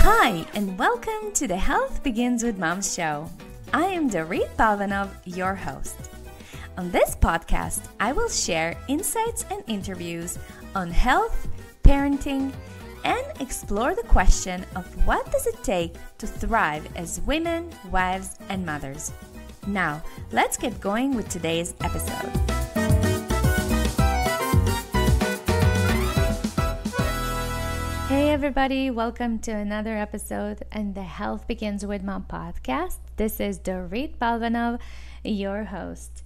Hi, and welcome to the Health Begins with Mom show. I am Dorit Balvanov, your host. On this podcast, I will share insights and interviews on health, parenting, and explore the question of what does it take to thrive as women, wives, and mothers. Now, let's get going with today's episode. Hey everybody, welcome to another episode in the Health Begins with Mom podcast. This is Dorit Balvanov, your host.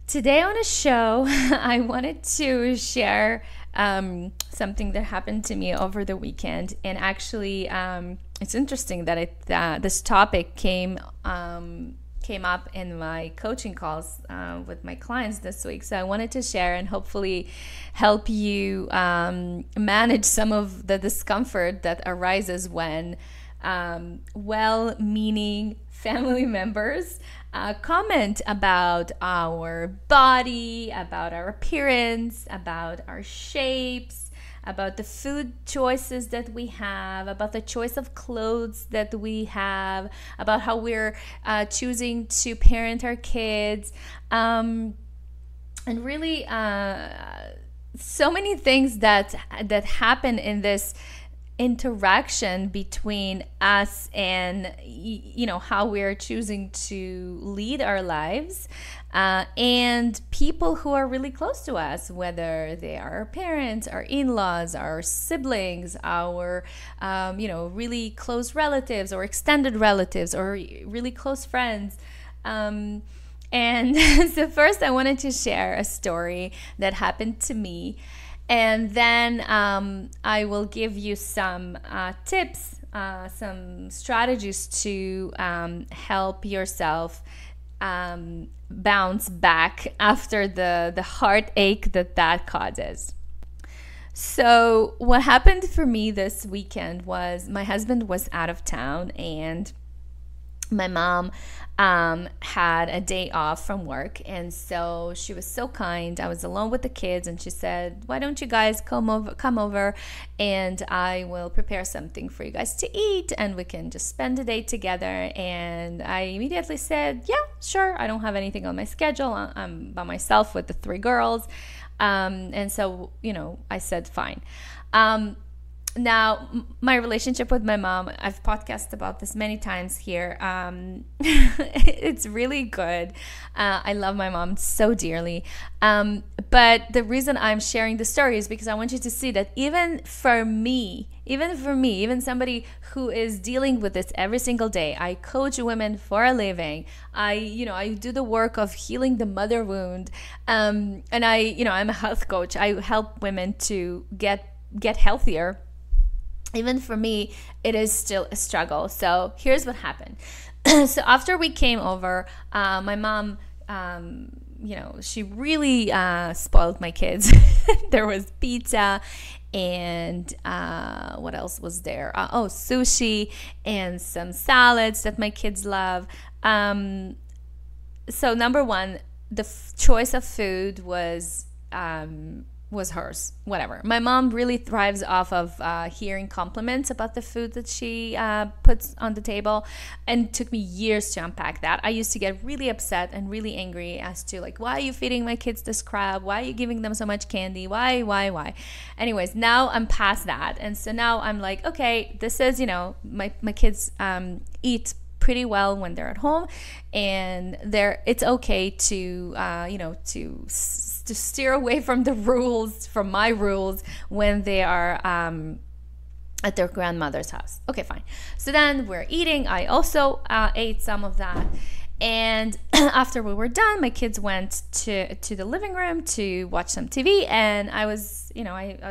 Today on the show, I wanted to share something that happened to me over the weekend. And actually, it's interesting that this topic came up in my coaching calls with my clients this week. So I wanted to share and hopefully help you manage some of the discomfort that arises when well-meaning family members comment about our body, about our appearance, about our shapes, about the food choices that we have, about the choice of clothes that we have, about how we're choosing to parent our kids, and really so many things that happen in this interaction between us and how we're choosing to lead our lives, and people who are really close to us, whether they are our parents, our in-laws, our siblings, our really close relatives or extended relatives or really close friends. And so first I wanted to share a story that happened to me. And then I will give you some tips, some strategies to help yourself bounce back after the heartache that causes. So what happened for me this weekend was my husband was out of town and my mom had a day off from work, and so she was so kind. I was alone with the kids, and she said, "Why don't you guys come over, and I will prepare something for you guys to eat, and we can just spend the day together." And I immediately said, "Yeah, sure. I don't have anything on my schedule. I'm by myself with the 3 girls," and so I said, "Fine." Now, my relationship with my mom, I've podcasted about this many times here. It's really good. I love my mom so dearly. But the reason I'm sharing the story is because I want you to see that even for me, even somebody who is dealing with this every single day, I coach women for a living. I do the work of healing the mother wound. And I'm a health coach. I help women to get healthier. Even for me, it is still a struggle. So here's what happened. So after we came over, my mom, she really spoiled my kids. There was pizza and what else was there? Sushi and some salads that my kids love. So number one, the choice of food was hers, whatever. My mom really thrives off of hearing compliments about the food that she puts on the table, and it took me years to unpack that. I used to get really upset and really angry as to why are you feeding my kids this crap? Why are you giving them so much candy? Why? Anyways, now I'm past that, and so now I'm like, okay, this is my kids eat pretty well when they're at home, and it's okay to to steer away from my rules when they are at their grandmother's house. Okay, fine. So then we're eating. I also ate some of that. And after we were done, my kids went to the living room to watch some TV, and I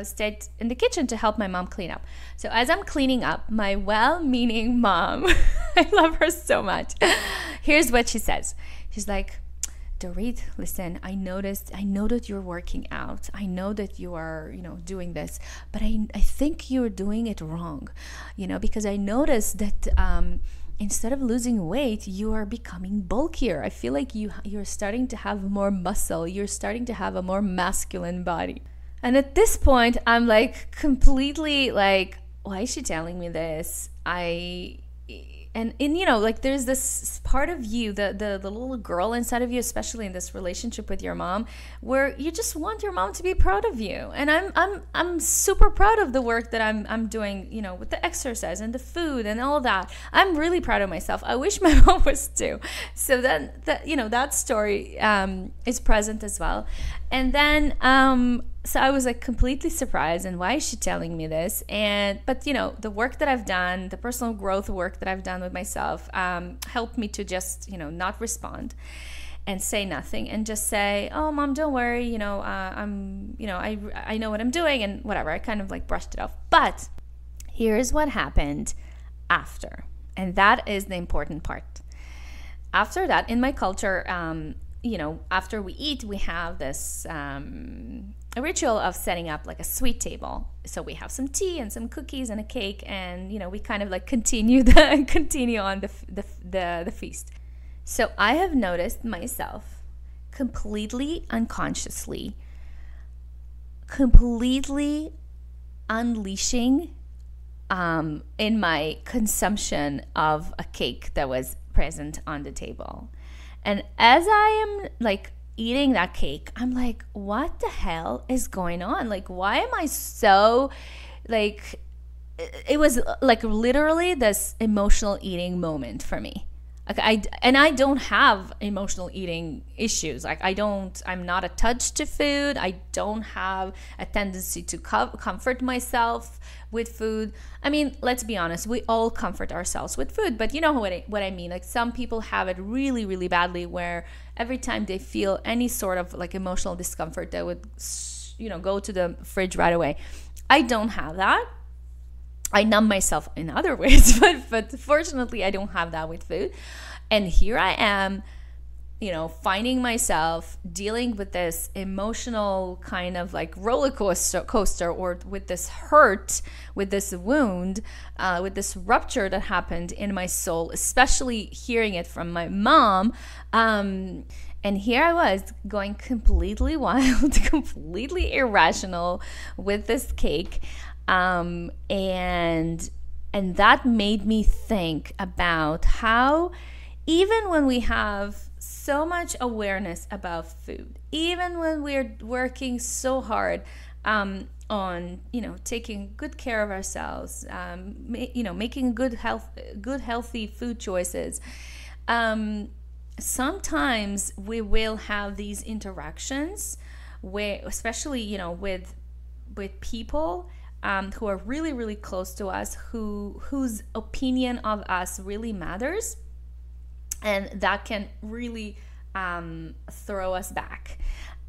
stayed in the kitchen to help my mom clean up. So as I'm cleaning up, my well-meaning mom, I love her so much. Here's what she says. She's like, "Dorit, listen, I know that you're working out. I know that you are, doing this, but I think you're doing it wrong, because I noticed that instead of losing weight, you are becoming bulkier. I feel like you're starting to have more muscle. You're starting to have a more masculine body." And at this point, I'm completely why is she telling me this? And you know, like, there's this part of you, the little girl inside of you, especially in this relationship with your mom, where you just want your mom to be proud of you. And I'm super proud of the work that I'm doing, you know, with the exercise and the food and all that. I'm really proud of myself. I wish my mom was too. So then that, you know, that story is present as well. And then so I was like completely surprised, and why is she telling me this? But you know, the work that I've done, the personal growth work that I've done with myself, helped me to just, you know, not respond and say nothing, and just say, "Oh, mom, don't worry. You know, I know what I'm doing," and whatever. I kind of like brushed it off. But here's what happened after, and that is the important part. After that, in my culture, you know, after we eat, we have this a ritual of setting up like a sweet table. So we have some tea and some cookies and a cake, and you know, we kind of like continue on the feast. So I have noticed myself completely unconsciously, completely unleashing in my consumption of a cake that was present on the table. And as I am like eating that cake, I'm like, what the hell is going on? Like, why am I so like, it was like literally this emotional eating moment for me. Like I don't have emotional eating issues. Like I'm not attached to food. I don't have a tendency to comfort myself with food. I mean, let's be honest, we all comfort ourselves with food, but you know what I mean? Like, some people have it really, really badly, where every time they feel any sort of like emotional discomfort, they would, you know, go to the fridge right away. I don't have that. I numb myself in other ways, but fortunately I don't have that with food. And here I am, you know, finding myself dealing with this emotional kind of like roller coaster, or with this hurt, with this wound, with this rupture that happened in my soul, especially hearing it from my mom. And here I was going completely wild, completely irrational with this cake. And that made me think about how, even when we have so much awareness about food, even when we're working so hard on, you know, taking good care of ourselves, you know, making good healthy food choices, sometimes we will have these interactions where, especially, you know, with people who are really, really close to us, whose opinion of us really matters, and that can really throw us back.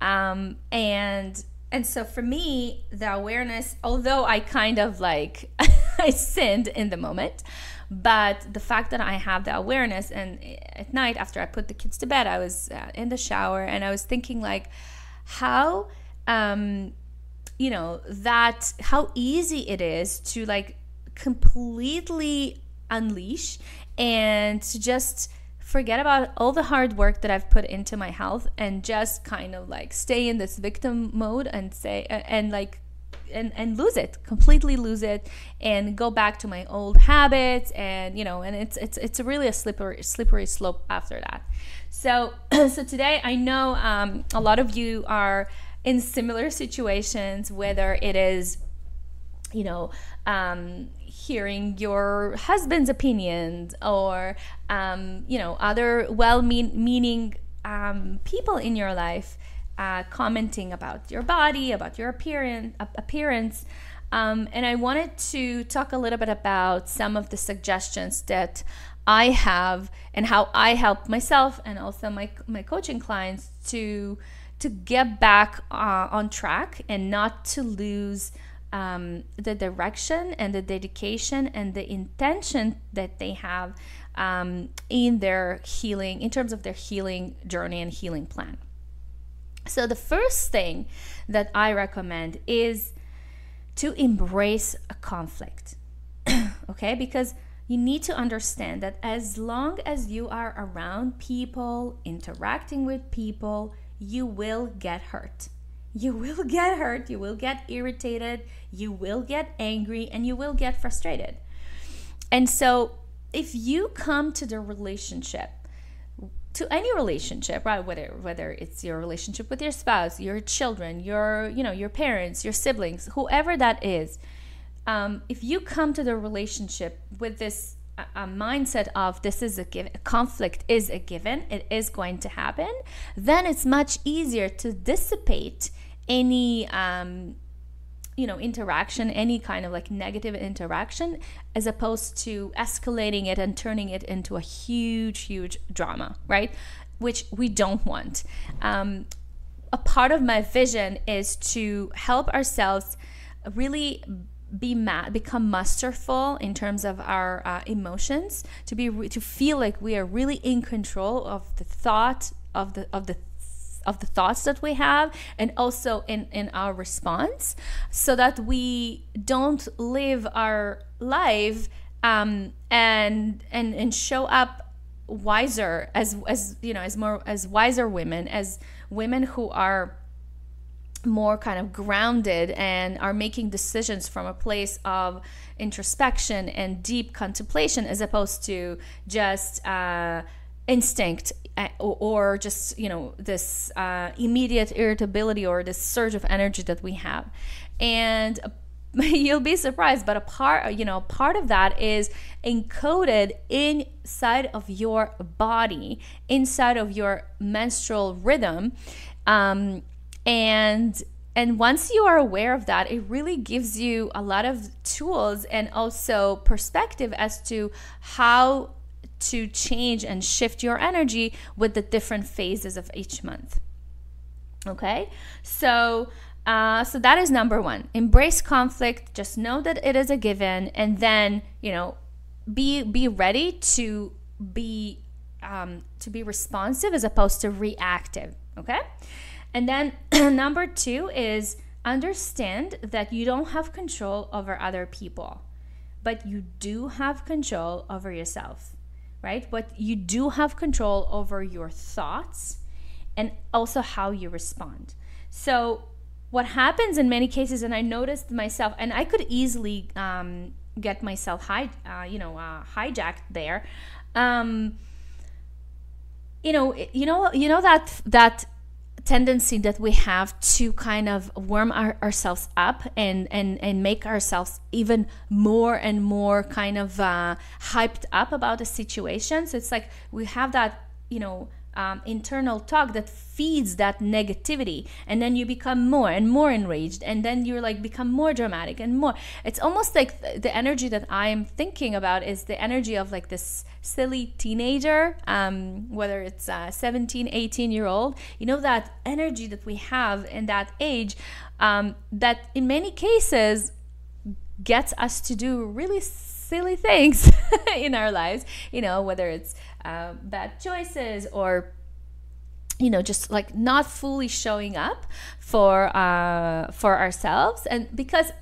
And so for me, the awareness, although I kind of like I sinned in the moment, but the fact that I have the awareness, and at night after I put the kids to bed, I was in the shower, and I was thinking like how you know, that how easy it is to like completely unleash and to just forget about all the hard work that I've put into my health, and just kind of like stay in this victim mode and say and lose it, completely lose it, and go back to my old habits. And you know, and it's really a slippery slope after that. So today, I know a lot of you are in similar situations, whether it is, you know, hearing your husband's opinions, or you know, other well-meaning people in your life commenting about your body, about your appearance. And I wanted to talk a little bit about some of the suggestions that I have, and how I help myself and also my coaching clients to get back on track, and not to lose the direction and the dedication and the intention that they have in their healing, in terms of their healing journey and healing plan. So the first thing that I recommend is to embrace a conflict, okay? Because you need to understand that as long as you are around people, interacting with people, you will get hurt. You will get hurt, you will get irritated, you will get angry, and you will get frustrated. And so if you come to the relationship, to any relationship, right, whether it's your relationship with your spouse, your children, your parents, your siblings, whoever that is, if you come to the relationship with this a mindset of this is a given, conflict is a given, it is going to happen, then it's much easier to dissipate any interaction, any kind of like negative interaction, as opposed to escalating it and turning it into a huge drama, right? Which we don't want. A part of my vision is to help ourselves really become masterful in terms of our emotions, to feel like we are really in control of the thought of the thoughts that we have, and also in our response, so that we don't live our life and show up wiser as wiser women, as women who are more kind of grounded and are making decisions from a place of introspection and deep contemplation, as opposed to just instinct or just this immediate irritability or this surge of energy that we have. And you'll be surprised, but a part of that is encoded inside of your body, inside of your menstrual rhythm. And once you are aware of that, it really gives you a lot of tools and also perspective as to how to change and shift your energy with the different phases of each month. Okay, so that is number one. Embrace conflict. Just know that it is a given, and then be ready to be responsive as opposed to reactive. Okay. And then number two is understand that you don't have control over other people, but you do have control over yourself, right? But you do have control over your thoughts and also how you respond. So what happens in many cases, and I noticed myself, and I could easily get myself hijacked there. That tendency that we have to kind of warm ourselves up and make ourselves even more and more kind of hyped up about a situation. So it's like we have that internal talk that feeds that negativity, and then you become more and more enraged, and then you're like become more dramatic and more. It's almost like the energy that I am thinking about is the energy of like this silly teenager, whether it's 17, 18-year-old, that energy that we have in that age, that in many cases gets us to do really silly things in our lives, whether it's bad choices or just like not fully showing up for ourselves. And because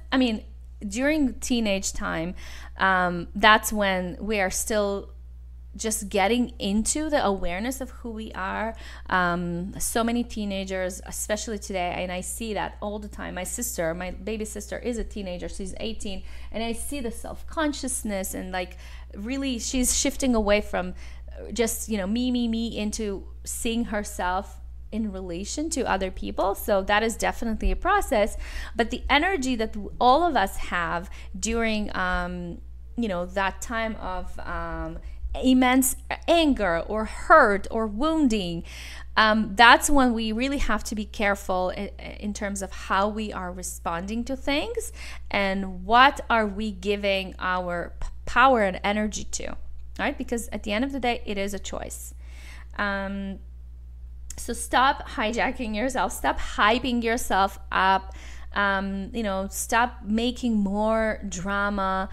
during teenage time, that's when we are still just getting into the awareness of who we are. So many teenagers, especially today, and I see that all the time. My baby sister is a teenager. She's 18, and I see the self-consciousness, and like really she's shifting away from just me into seeing herself in relation to other people. So that is definitely a process. But the energy that all of us have during that time of immense anger or hurt or wounding, that's when we really have to be careful in terms of how we are responding to things and what are we giving our power and energy to, right? Because at the end of the day, it is a choice. So stop hijacking yourself, stop hyping yourself up, stop making more drama.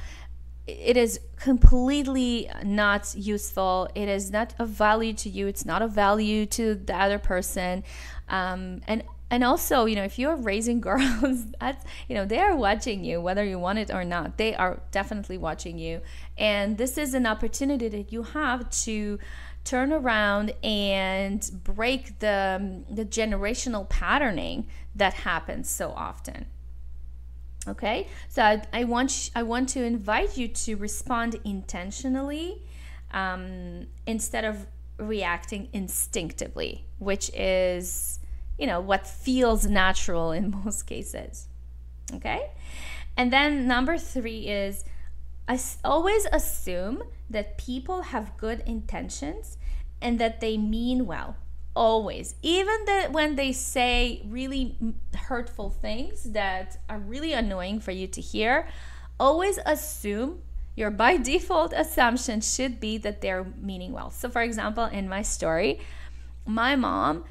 It is completely not useful. It is not of value to you. It's not of value to the other person. And also, if you're raising girls, that's, they are watching you, whether you want it or not. They are definitely watching you. And this is an opportunity that you have to turn around and break the generational patterning that happens so often. Okay, so I want to invite you to respond intentionally, instead of reacting instinctively, which is, what feels natural in most cases. Okay, and then number 3 is, I always assume that people have good intentions and that they mean well. Always, even that when they say really hurtful things that are really annoying for you to hear, always assume, your by default assumption should be that they're meaning well. So for example, in my story, my mom,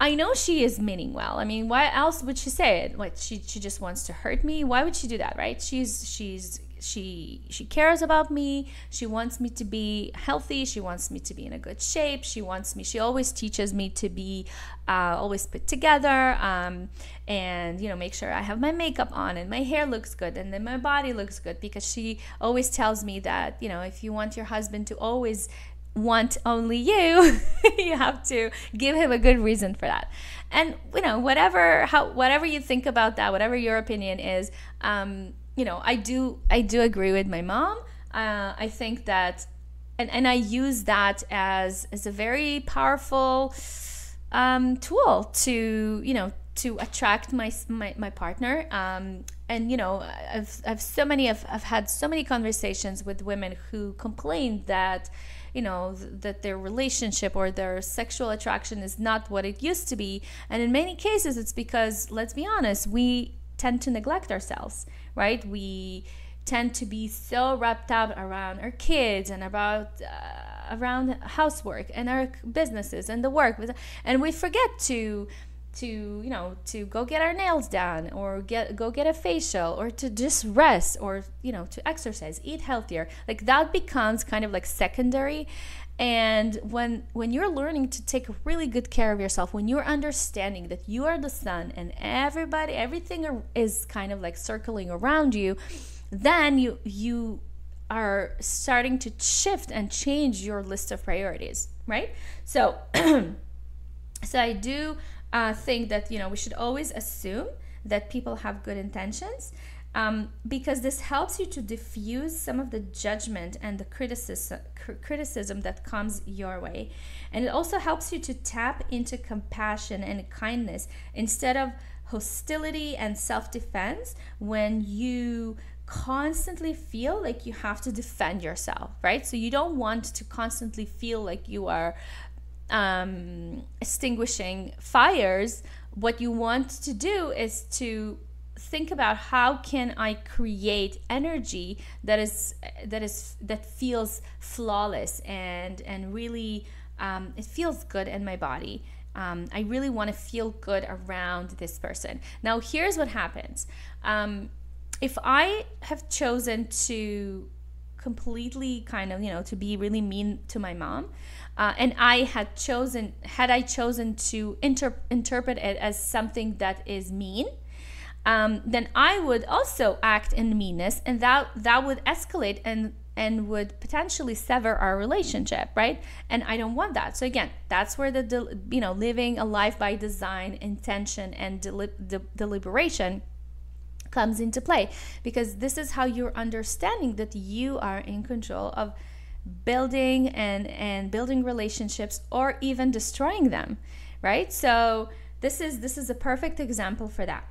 I know she is meaning well. I mean, why else would she say it? Like, she just wants to hurt me. Why would she do that, right? She cares about me. She wants me to be healthy. She wants me to be in a good shape. She always teaches me to be always put together, and make sure I have my makeup on and my hair looks good and then my body looks good, because she always tells me that, if you want your husband to always want only you, you have to give him a good reason for that. And whatever you think about that, whatever your opinion is, I do agree with my mom. I think that, and I use that as a very powerful tool to attract my partner. And I've had so many conversations with women who complain that that their relationship or their sexual attraction is not what it used to be. And in many cases, it's because, let's be honest, we tend to neglect ourselves, right? We tend to be so wrapped up around our kids and around housework and our businesses and the work, and we forget to go get our nails done, or go get a facial, or to just rest, or to exercise, eat healthier. Like, that becomes kind of like secondary. And when you're learning to take really good care of yourself, when you're understanding that you are the sun and everything is kind of like circling around you, then you are starting to shift and change your list of priorities, right? So I do think that we should always assume that people have good intentions, because this helps you to diffuse some of the judgment and the criticism that comes your way. And it also helps you to tap into compassion and kindness instead of hostility and self-defense, when you constantly feel like you have to defend yourself, right? So you don't want to constantly feel like you are extinguishing fires. What you want to do is to think about, how can I create energy that feels flawless and really it feels good in my body. I really want to feel good around this person. Now, here's what happens. If I have chosen to completely kind of, to be really mean to my mom, and I had chosen to interpret it as something that is mean, then I would also act in meanness, and that would escalate and would potentially sever our relationship, right? And I don't want that. So again, that's where living a life by design, intention, and deliberation comes into play, because this is how you're understanding that you are in control of building and building relationships, or even destroying them, right? So this is a perfect example for that.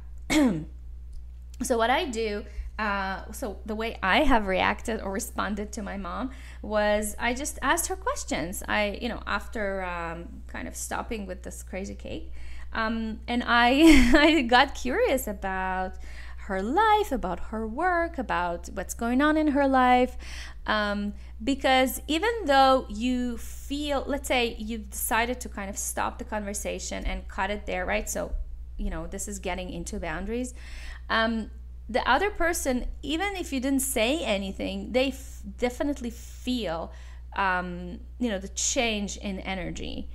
So what I do, so the way I have reacted or responded to my mom was, I just asked her questions. After kind of stopping with this crazy cake, and I got curious about her life, about her work, about what's going on in her life, because even though you feel, let's say you've decided to kind of stop the conversation and cut it there, right? So this is getting into boundaries. The other person, even if you didn't say anything, they definitely feel the change in energy.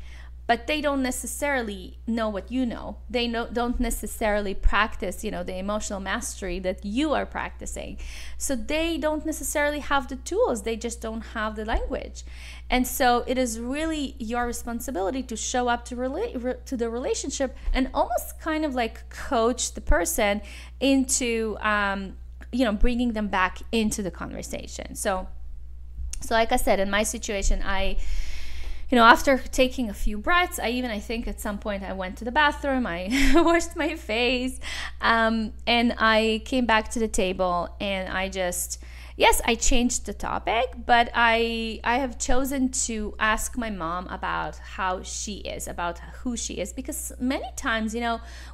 but they don't necessarily know what you know. They don't necessarily practice, the emotional mastery that you are practicing. So they don't necessarily have the tools. They just don't have the language. And so it is really your responsibility to show up to the relationship and almost kind of like coach the person into, bringing them back into the conversation. So like I said, in my situation, after taking a few breaths, I think at some point I went to the bathroom, I washed my face, and I came back to the table, and I changed the topic, but I have chosen to ask my mom about how she is, about who she is, because many times,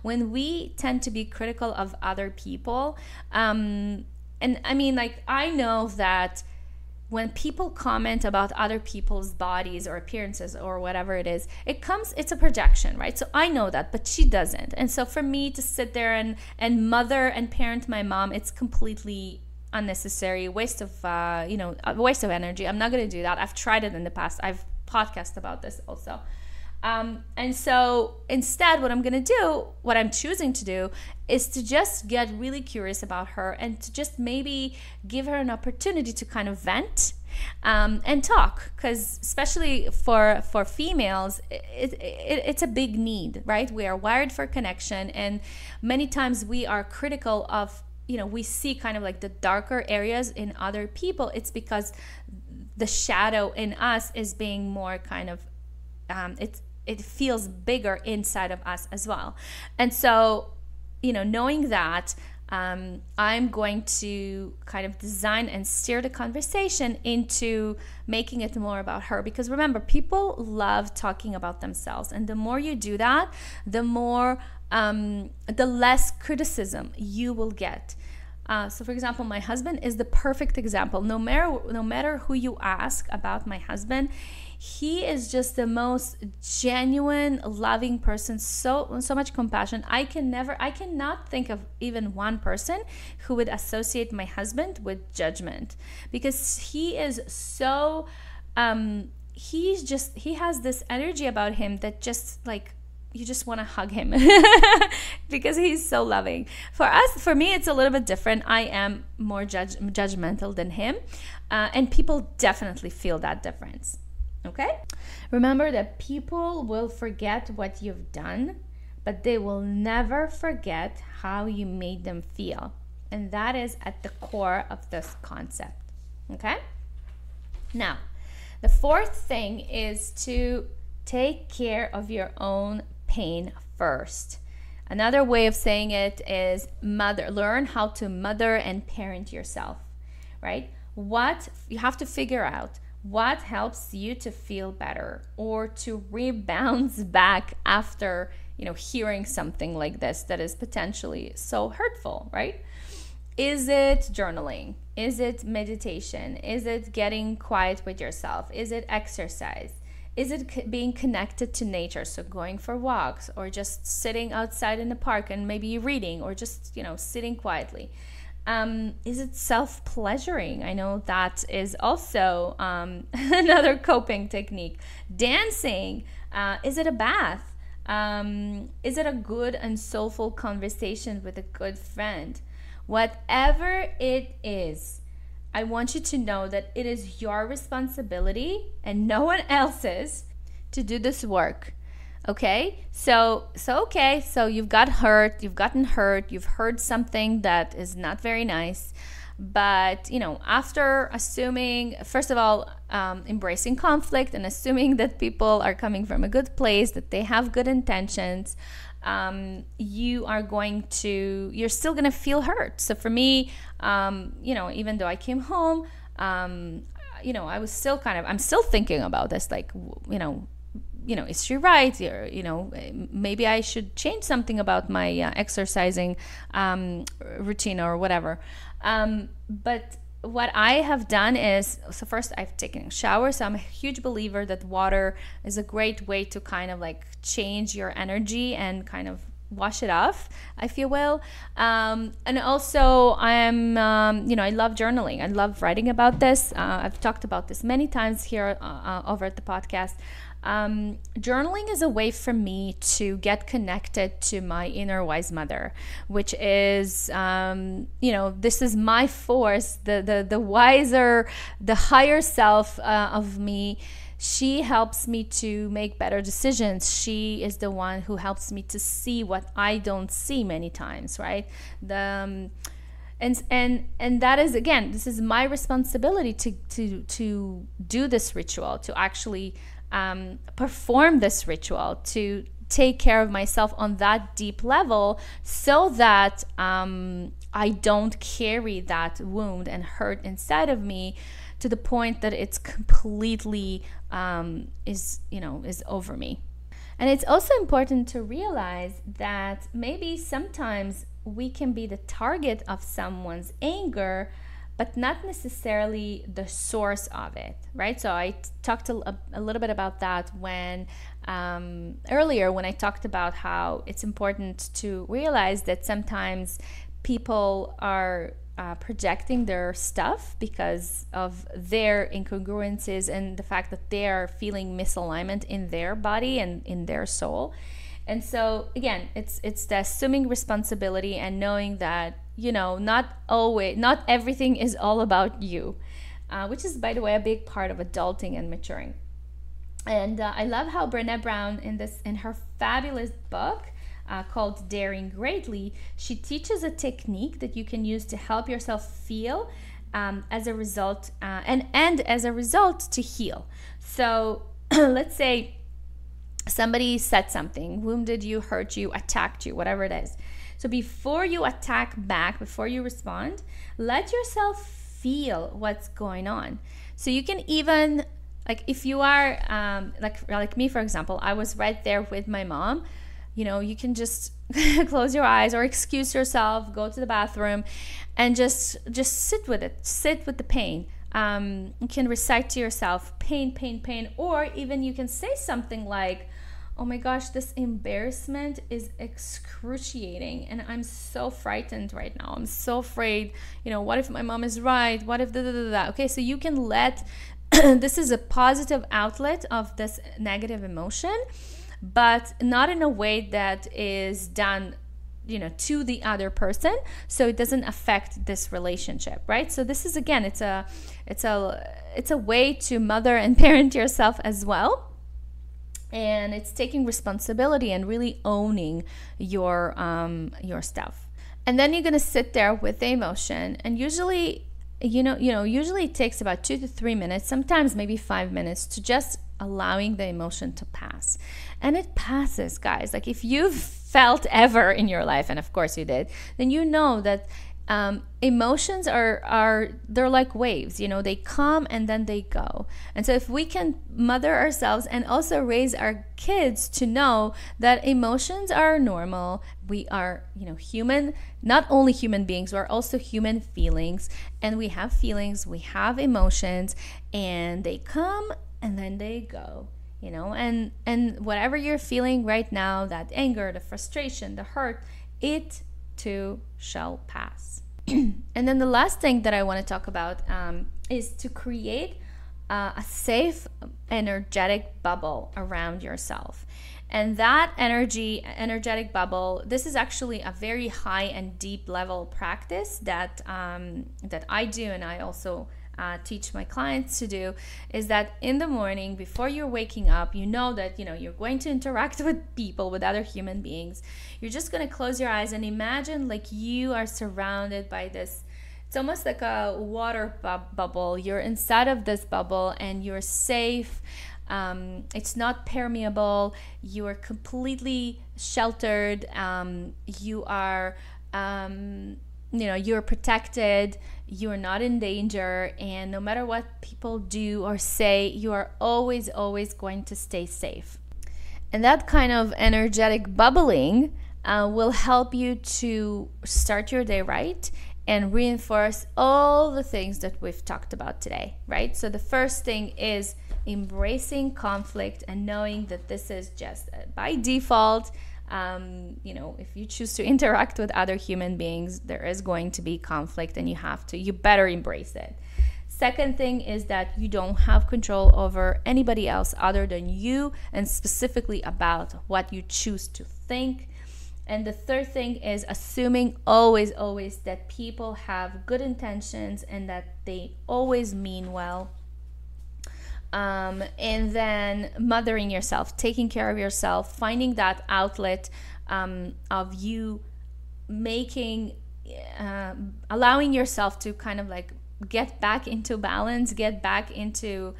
when we tend to be critical of other people, and I know that when people comment about other people's bodies or appearances or whatever it is, it's a projection, right? So I know that, but she doesn't. And so for me to sit there and mother and parent my mom, it's completely unnecessary, waste of energy. I'm not going to do that. I've tried it in the past. I've podcasted about this also. And so instead, what I'm choosing to do is to just get really curious about her and to just maybe give her an opportunity to kind of vent and talk, because especially for females, it's a big need, right? We are wired for connection, and many times we are critical of, we see kind of like the darker areas in other people. It's because the shadow in us is being more kind of, it feels bigger inside of us as well. And so, knowing that, I'm going to kind of design and steer the conversation into making it more about her. Because remember, people love talking about themselves. And the more you do that, the less criticism you will get. So for example, my husband is the perfect example. No matter who you ask about my husband, he is just the most genuine, loving person, so much compassion. I cannot think of even one person who would associate my husband with judgment, because he is so he has this energy about him that just like you just want to hug him because he's so loving. For me, it's a little bit different. I am more judgmental than him, and people definitely feel that difference. Okay? Remember that people will forget what you've done, but they will never forget how you made them feel. And that is at the core of this concept. Okay? Now, the fourth thing is to take care of your own pain first. Another way of saying it is learn how to mother and parent yourself, right? What you have to figure out, what helps you to feel better or to rebound back after, hearing something like this that is potentially so hurtful, right? Is it journaling? Is it meditation? Is it getting quiet with yourself? Is it exercise? Is it being connected to nature, so going for walks or just sitting outside in the park and maybe reading or just, sitting quietly? Is it self-pleasuring? I know that is also another coping technique. Dancing. Is it a bath? Is it a good and soulful conversation with a good friend? Whatever it is, I want you to know that it is your responsibility and no one else's to do this work. Okay? So you've gotten hurt, you've heard something that is not very nice. But, after assuming, first of all, embracing conflict and assuming that people are coming from a good place, that they have good intentions, you're still going to feel hurt. So for me, even though I came home, I was still I'm still thinking about this, like, is she right? Maybe I should change something about my exercising routine or whatever. But what I have done is, so first I've taken a shower. So I'm a huge believer that water is a great way to kind of like change your energy and kind of wash it off, if you will. And also I'm, I love journaling. I love writing about this. I've talked about this many times here over at the podcast. Journaling is a way for me to get connected to my inner wise mother, which is, this is my force, the wiser, the higher self of me. She helps me to make better decisions. She is the one who helps me to see what I don't see many times, right? And that is, again, this is my responsibility to do this ritual, to actually perform this ritual, to take care of myself on that deep level, so that I don't carry that wound and hurt inside of me to the point that it's completely is over me. And it's also important to realize that maybe sometimes we can be the target of someone's anger, but not necessarily the source of it, right? So I talked a little bit about that when earlier, when I talked about how it's important to realize that sometimes people are projecting their stuff because of their incongruences and the fact that they are feeling misalignment in their body and in their soul. And so again, it's the assuming responsibility and knowing that, not everything is all about you, which is, by the way, a big part of adulting and maturing. And I love how Brené Brown in her fabulous book called Daring Greatly, she teaches a technique that you can use to help yourself feel as a result, and as a result to heal. So let's say somebody said something, wounded you, hurt you, attacked you, whatever it is. So before you attack back, before you respond, let yourself feel what's going on. So you can even, like, if you are like me, for example, I was right there with my mom. You can just close your eyes or excuse yourself, go to the bathroom, and just sit with it. Sit with the pain. You can recite to yourself, pain, pain, pain. Or even you can say something like, oh my gosh, this embarrassment is excruciating and I'm so frightened right now. I'm so afraid. What if my mom is right? What if da. Okay, so you can let, this is a positive outlet of this negative emotion, but not in a way that is done to the other person, so it doesn't affect this relationship, right? So this is, again, it's a way to mother and parent yourself as well, and it's taking responsibility and really owning your stuff. And then you're gonna sit there with the emotion, and usually it takes about 2 to 3 minutes, sometimes maybe 5 minutes, to just allowing the emotion to pass. And it passes, guys. Like, if you've felt ever in your life, and of course you did, then you know that emotions they're like waves. They come and then they go. And so if we can mother ourselves and also raise our kids to know that emotions are normal, we are human, not only human beings, we're also human feelings, and we have feelings, we have emotions, and they come and then they go. And whatever you're feeling right now, that anger, the frustration, the hurt, it too shall pass. And then the last thing that I want to talk about is to create a safe, energetic bubble around yourself. And that energetic bubble, this is actually a very high and deep level practice that I do, and I also teach my clients to do, is that in the morning before you're waking up, that you're going to interact with people, with other human beings. You're just going to close your eyes and imagine like you are surrounded by this. It's almost like a water bubble. You're inside of this bubble and you're safe. It's not permeable. You are completely sheltered. You are you're protected, you're not in danger, and no matter what people do or say, you are always going to stay safe. And that kind of energetic bubbling will help you to start your day right and reinforce all the things that we've talked about today, right? So the first thing is embracing conflict and knowing that this is just by default. If you choose to interact with other human beings, there is going to be conflict, and you better embrace it. Second thing is that you don't have control over anybody else other than you, and specifically about what you choose to think. And the third thing is assuming always that people have good intentions and that they always mean well. And then mothering yourself, taking care of yourself, finding that outlet of you making, allowing yourself to kind of like get back into balance, get back into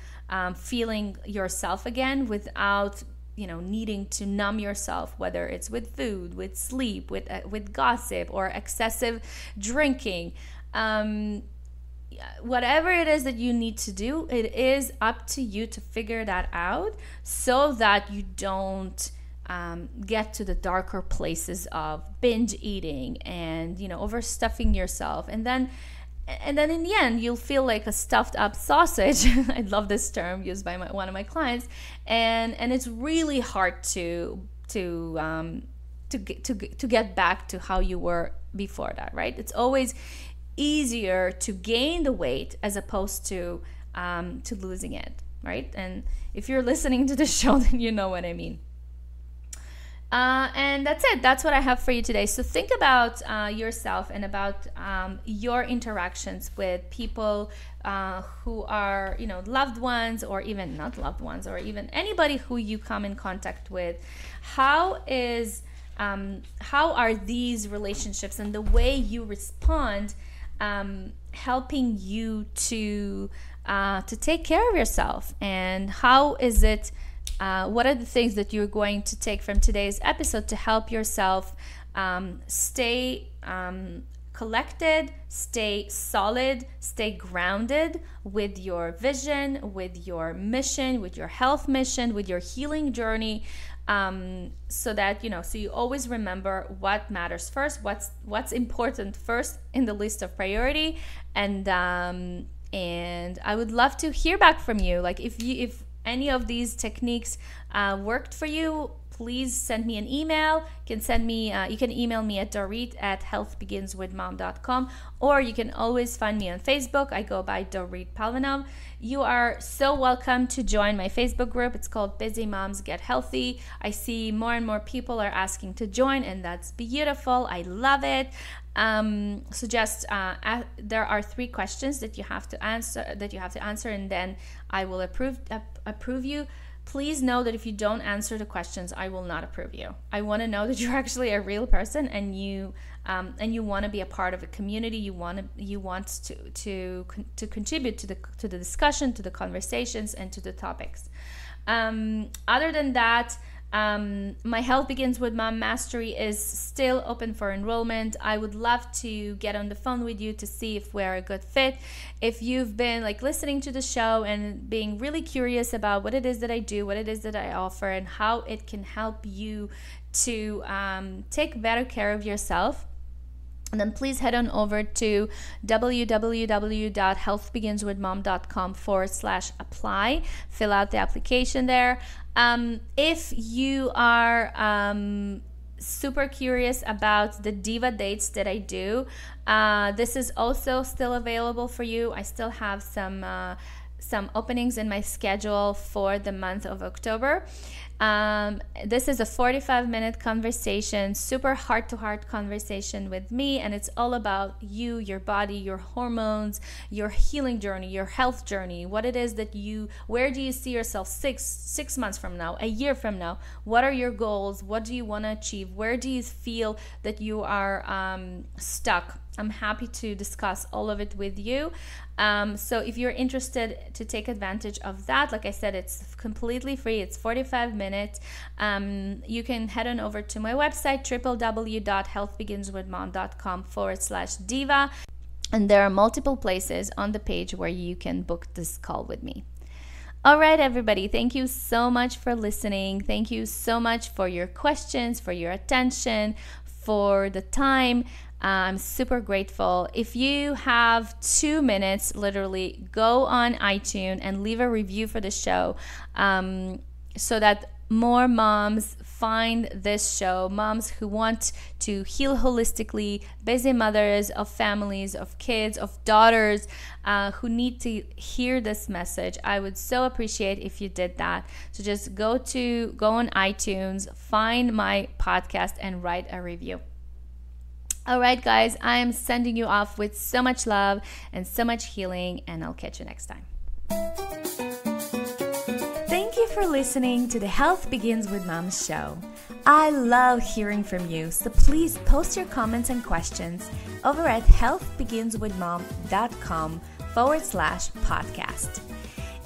feeling yourself again without needing to numb yourself, whether it's with food, with sleep, with gossip, or excessive drinking. Whatever it is that you need to do, it is up to you to figure that out so that you don't get to the darker places of binge eating and overstuffing yourself, and then in the end you'll feel like a stuffed up sausage. I love this term used by one of my clients, and it's really hard to get back to how you were before that, right? It's always easier to gain the weight as opposed to losing it, right? And if you're listening to the show, then you know what I mean. And that's it. That's what I have for you today. So think about yourself and about your interactions with people who are, loved ones, or even not loved ones, or even anybody who you come in contact with. How are these relationships and the way you respond helping you to take care of yourself? And how is it? What are the things that you're going to take from today's episode to help yourself stay collected, stay solid, stay grounded with your vision, with your mission, with your health mission, with your healing journey, so that so you always remember what matters first, what's important first in the list of priority. And I would love to hear back from you. Like if any of these techniques worked for you, please send me an email. You can email me at dorit@healthbeginswithmom.com, or you can always find me on Facebook. I go by Dorit Palvanov. You are so welcome to join my Facebook group. It's called Busy Moms Get Healthy. I see more and more people are asking to join, and that's beautiful. I love it. So just there are 3 questions that you have to answer, and then I will approve you. Please know that if you don't answer the questions, I will not approve you. I want to know that you're actually a real person, and you want to be a part of a community. You want to contribute to the discussion, to the conversations, and to the topics. Other than that, my Health Begins with Mom Mastery is still open for enrollment. I would love to get on the phone with you to see if we're a good fit. If you've been listening to the show and being really curious about what it is that I do, what it is that I offer, and how it can help you to take better care of yourself, then please head on over to www.healthbeginswithmom.com/apply. Fill out the application there. If you are super curious about the Diva dates that I do, this is also still available for you. I still have some openings in my schedule for the month of October. This is a 45-minute conversation, super heart-to-heart conversation with me, and it's all about you, your body, your hormones, your healing journey, your health journey, what it is that where do you see yourself six months from now, a year from now? What are your goals? What do you want to achieve? Where do you feel that you are stuck? I'm happy to discuss all of it with you. So if you're interested to take advantage of that, like I said, it's completely free. It's 45 minutes. You can head on over to my website, www.healthbeginswithmom.com/diva. And there are multiple places on the page where you can book this call with me. All right, everybody. Thank you so much for listening. Thank you so much for your questions, for your attention, for the time. I'm super grateful. If you have 2 minutes, literally go on iTunes and leave a review for the show, so that more moms find this show, moms who want to heal holistically, busy mothers of families, of kids, of daughters who need to hear this message. I would so appreciate if you did that. So just go on iTunes, find my podcast, and write a review. All right, guys, I am sending you off with so much love and so much healing, and I'll catch you next time. Thank you for listening to the Health Begins with Mom show. I love hearing from you, so please post your comments and questions over at healthbeginswithmom.com/podcast.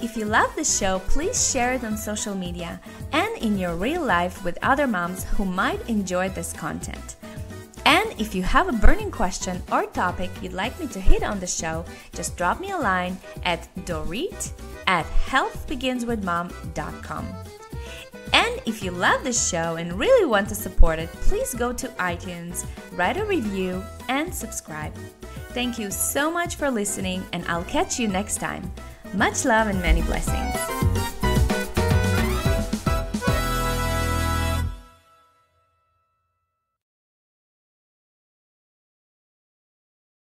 If you love the show, please share it on social media and in your real life with other moms who might enjoy this content. And if you have a burning question or topic you'd like me to hit on the show, just drop me a line at dorit@healthbeginswithmom.com. And if you love this show and really want to support it, please go to iTunes, write a review, and subscribe. Thank you so much for listening, and I'll catch you next time. Much love and many blessings.